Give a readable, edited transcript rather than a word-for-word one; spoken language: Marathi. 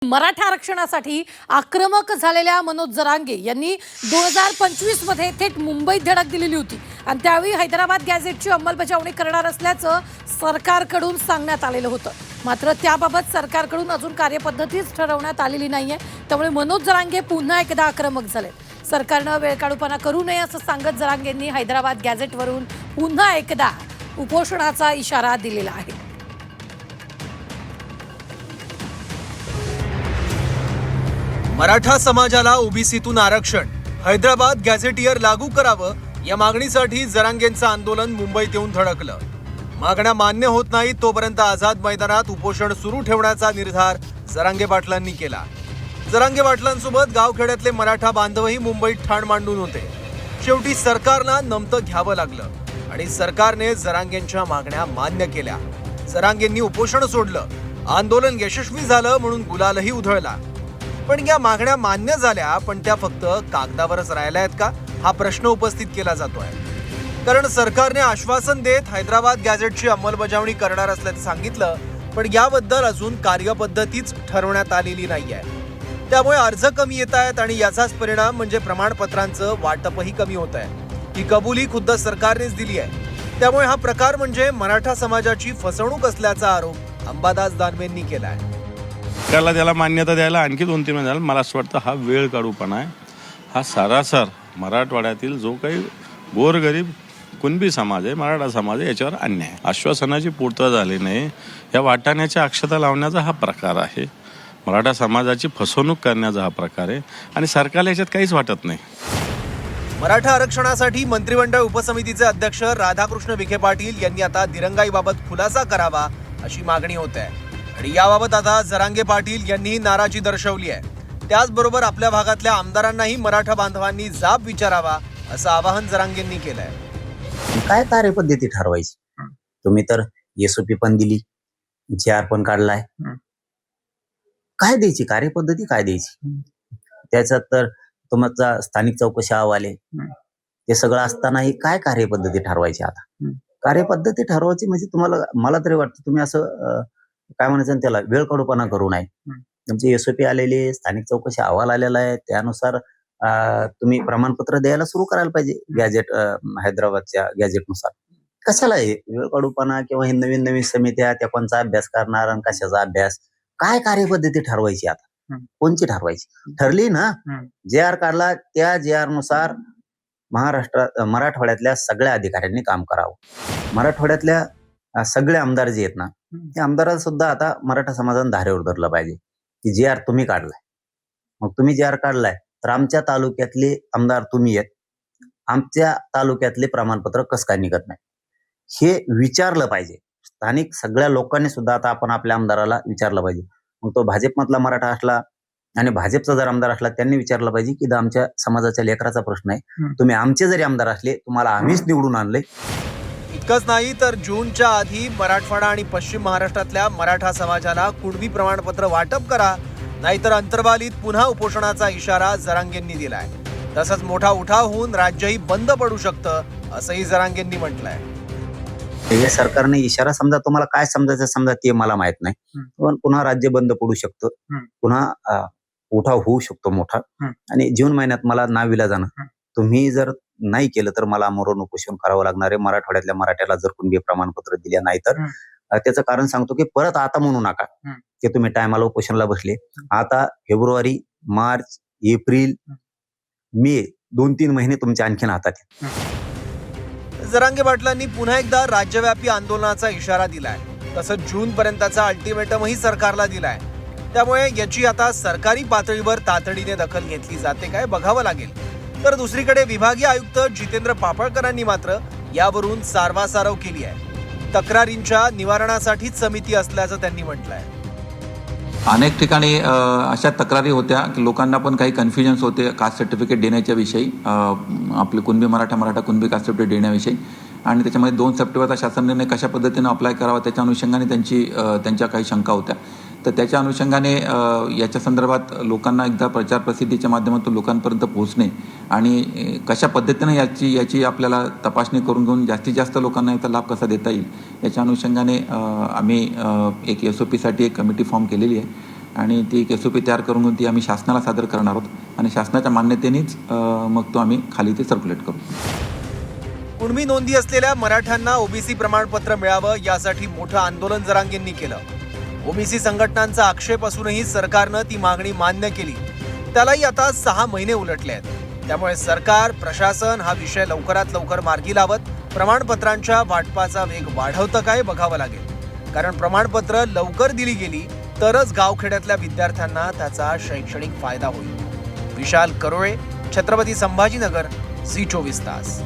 मराठा आरक्षणासाठी आक्रमक झालेल्या मनोज जरांगे यांनी 2025 मध्ये थेट मुंबईत धडक दिलेली होती आणि त्यावेळी हैदराबाद गॅझेटची अंमलबजावणी करणार असल्याचं सरकारकडून सांगण्यात आलेलं होतं. मात्र त्याबाबत सरकारकडून अजून कार्यपद्धतीच ठरवण्यात आलेली नाहीये. त्यामुळे मनोज जरांगे पुन्हा एकदा आक्रमक झाले. सरकारनं वेळकाढूपणा करू नये असं सांगत जरांगेंनी हैदराबाद गॅझेटवरून पुन्हा एकदा उपोषणाचा इशारा दिलेला आहे. मराठा समाजाला ओबीसीतून आरक्षण, हैदराबाद गॅझेटियर लागू करावं या मागणीसाठी जरांगेंचं आंदोलन मुंबईत येऊन धडकलं. मागण्या मान्य होत नाही तोपर्यंत आझाद मैदानात उपोषण सुरू ठेवण्याचा निर्धार जरांगे पाटलांनी केला. जरांगे पाटलांसोबत गावखेड्यातले मराठा बांधवही मुंबईत ठाण मांडून होते. शेवटी सरकारला नमतं घ्यावं लागलं आणि सरकारने जरांगेंच्या मागण्या मान्य केल्या. जरांगेंनी उपोषण सोडलं. आंदोलन यशस्वी झालं म्हणून गुलालही उधळला. पण या मागण्या मान्य झाल्या, पण त्या फक्त कागदावरच राहिल्या आहेत का हा प्रश्न उपस्थित केला जातोय. कारण सरकारने आश्वासन देत हैदराबाद गॅझेटची अंमलबजावणी करणार असल्याचं सांगितलं, पण याबद्दल अजून कार्यपद्धतीच ठरवण्यात आलेली नाहीये. त्यामुळे अर्ज कमी येत आहेत आणि याचाच परिणाम म्हणजे प्रमाणपत्रांचं वाटपही कमी होत आहे. ही कबुली खुद्द सरकारनेच दिली आहे. त्यामुळे हा प्रकार म्हणजे मराठा समाजाची फसवणूक असल्याचा आरोप अंबादास दानवेंनी केलाय. त्याला मान्यता द्यायला आणखी 2-3 महिने झाले. मला असं वाटतं हा वेळ काढूपणा आहे. हा सारासार मराठवाड्यातील जो काही गोरगरीब कुणबी समाज आहे, मराठा समाज आहे, याच्यावर अन्याय. आश्वासनाची पूर्तता झाली नाही, या वाटाण्याच्या अक्षता लावण्याचा हा प्रकार आहे. मराठा समाजाची फसवणूक करण्याचा हा प्रकार आहे आणि सरकारला याच्यात काहीच वाटत नाही. मराठा आरक्षणासाठी मंत्रिमंडळ उपसमितीचे अध्यक्ष राधाकृष्ण विखे पाटील यांनी आता दिरंगाईबाबत खुलासा करावा अशी मागणी होत आहे. आणि याबाबत आता जरांगे पाटील यांनी नाराजी दर्शवली आहे. त्याचबरोबर आपल्या भागातल्या आमदारांनाही मराठा बांधवांनी जाब विचारावा असं आवाहन जरांगेंनी केलंय. काय कार्यपद्धती ठरवायची? तुम्ही तर एसओपी पण दिली, GR पण काढलाय. काय द्यायची कार्यपद्धती, काय द्यायची? त्याच्यात तर तुमचा स्थानिक चौकशी अहवाल आहे, ते सगळं असतानाही काय कार्यपद्धती ठरवायची? आता कार्यपद्धती ठरवायची म्हणजे तुम्हाला, मला तरी वाटतं तुम्ही असं काय म्हणायचं त्याला, वेळकाढूपणा करू नये. तुमची एसओपी आलेली, स्थानिक चौकशी अहवाल आलेला आहे, त्यानुसार तुम्ही प्रमाणपत्र द्यायला सुरू करायला पाहिजे. गॅझेट, हैदराबादच्या गॅझेटनुसार कशाला आहे वेळकाढूपणा किंवा हे नवीन नवीन समित्या, त्या कोणचा अभ्यास करणार आणि कशाचा अभ्यास? काय कार्यपद्धती ठरवायची? आता कोणची ठरवायची? ठरली ना, GR काढला, त्या GR नुसार मराठवाड्यातल्या सगळ्या अधिकाऱ्यांनी काम करावं. मराठवाड्यातल्या सगळे आमदार जे आहेत ना, त्या आमदारांना सुद्धा आता मराठा समाजाने धारेवर धरलं पाहिजे की GR तुम्ही काढलाय. मग तुम्ही GR काढलाय तर आमच्या तालुक्यातले आमदार तुम्ही आहेत, आमच्या तालुक्यातले प्रमाणपत्र कसं काय निघत नाही हे विचारलं पाहिजे. स्थानिक सगळ्या लोकांनी सुद्धा आता आपण आपल्या आमदाराला विचारलं पाहिजे. मग तो भाजपमधला मराठा असला आणि भाजपचा जर आमदार असला, त्यांनी विचारलं पाहिजे की आमच्या समाजाच्या लेकराचा प्रश्न आहे, तुम्ही आमचे जरी आमदार असले, तुम्हाला आम्हीच निवडून आणले. इतकंच नाही तर जूनच्या आधी मराठवाडा आणि पश्चिम महाराष्ट्रातल्या मराठा समाजाला कुणबी प्रमाणपत्र वाटप करा, नाहीतर अंतर्वालीत पुन्हा उपोषणाचा इशारा जरांगेंनी दिलाय. तसंच मोठा उठाव होऊन राज्यही बंद पडू शकतं असंही जरांगेंनी म्हटलंय. हे सरकारने इशारा, समजा तुम्हाला काय समजायचं समजा, ते मला माहित नाही, पण पुन्हा राज्य बंद पडू शकतं, पुन्हा उठाव होऊ शकतो मोठा. आणि जून महिन्यात मला नाविलाजानं तुम्ही जर नाही केलं तर मला मरण उपोषण करावं लागणार आहे. मराठवाड्यातल्या मराठ्याला जर कुणबी प्रमाणपत्र दिल्या नाही तर त्याचं कारण सांगतो की परत आता म्हणू नका की तुम्ही टायमाला उपोषणाला बसले. आता फेब्रुवारी, मार्च, एप्रिल, मे 2-3 महिने तुमच्या आणखीन हातात आहेत. जरांगे पाटलांनी पुन्हा एकदा राज्यव्यापी आंदोलनाचा इशारा दिलाय. तसंच जून पर्यंतचा अल्टिमेटमही सरकारला दिलाय. त्यामुळे याची आता सरकारी पातळीवर तातडीने दखल घेतली जाते काय बघावं लागेल. तर दुसरीकडे विभागीय आयुक्त जितेंद्र पापळकरांनी मात्र यावरून सारवासारव केली आहे. तक्रारींच्या निवारणासाठीच समिती असल्याचं त्यांनी म्हटलंय. अनेक ठिकाणी अशा तक्रारी होत्या की लोकांना पण काही कन्फ्युजन्स होते कास्ट सर्टिफिकेट देण्याच्या विषयी, आपले कुणबी मराठा कुणबी कास्ट सर्टिफिकेट देण्याविषयी. आणि त्याच्यामध्ये 2 सप्टेंबरचा शासन निर्णय कशा पद्धतीनं अप्लाय करावा त्याच्या अनुषंगाने त्यांच्या काही शंका होत्या. तर त्याच्या अनुषंगाने याच्या संदर्भात लोकांना एकदा प्रचार प्रसिद्धीच्या माध्यमातून लोकांपर्यंत पोहोचणे आणि कशा पद्धतीनं याची आपल्याला तपासणी करून घेऊन जास्तीत जास्त लोकांना याचा लाभ कसा देता येईल याच्या अनुषंगाने आम्ही एक SOPसाठी एक कमिटी फॉर्म केलेली आहे. आणि ती एक SOP तयार करून ती आम्ही शासनाला सादर करणार आहोत आणि शासनाच्या मान्यतेनेच मग तो आम्ही खाली ते सर्क्युलेट करू. कुणबी नोंदी असलेल्या मराठ्यांना ओबीसी प्रमाणपत्र मिळावं यासाठी मोठं आंदोलन जरांगेंनी केलं. ओबीसी संघटनांचा आक्षेप असूनही सरकारनं ती मागणी मान्य केली. त्यालाही आता 6 महिने उलटले आहेत. त्यामुळे सरकार प्रशासन हा विषय लवकरात लवकर मार्गी लावत प्रमाणपत्रांच्या वाटपाचा वेग वाढवतं काय बघावं लागेल. कारण प्रमाणपत्र लवकर दिली गेली तरच गावखेड्यातल्या विद्यार्थ्यांना त्याचा शैक्षणिक फायदा होईल. विशाल करोळे, छत्रपती संभाजीनगर, झी 24 तास.